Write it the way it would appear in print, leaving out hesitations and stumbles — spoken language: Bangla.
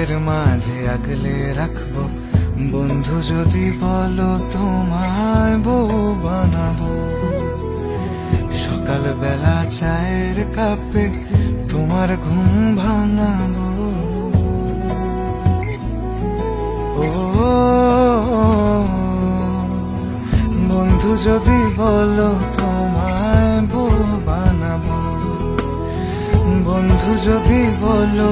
বুকের মাঝে আগলে রাখবো, বন্ধু যদি বলো তোমায় বউ বানাবো। সকালবেলা চায়ের কাপে তোমার ঘুম ভাঙাবো। ও বন্ধু যদি বলো তোমায় বউ বানাবো, বন্ধু যদি বলো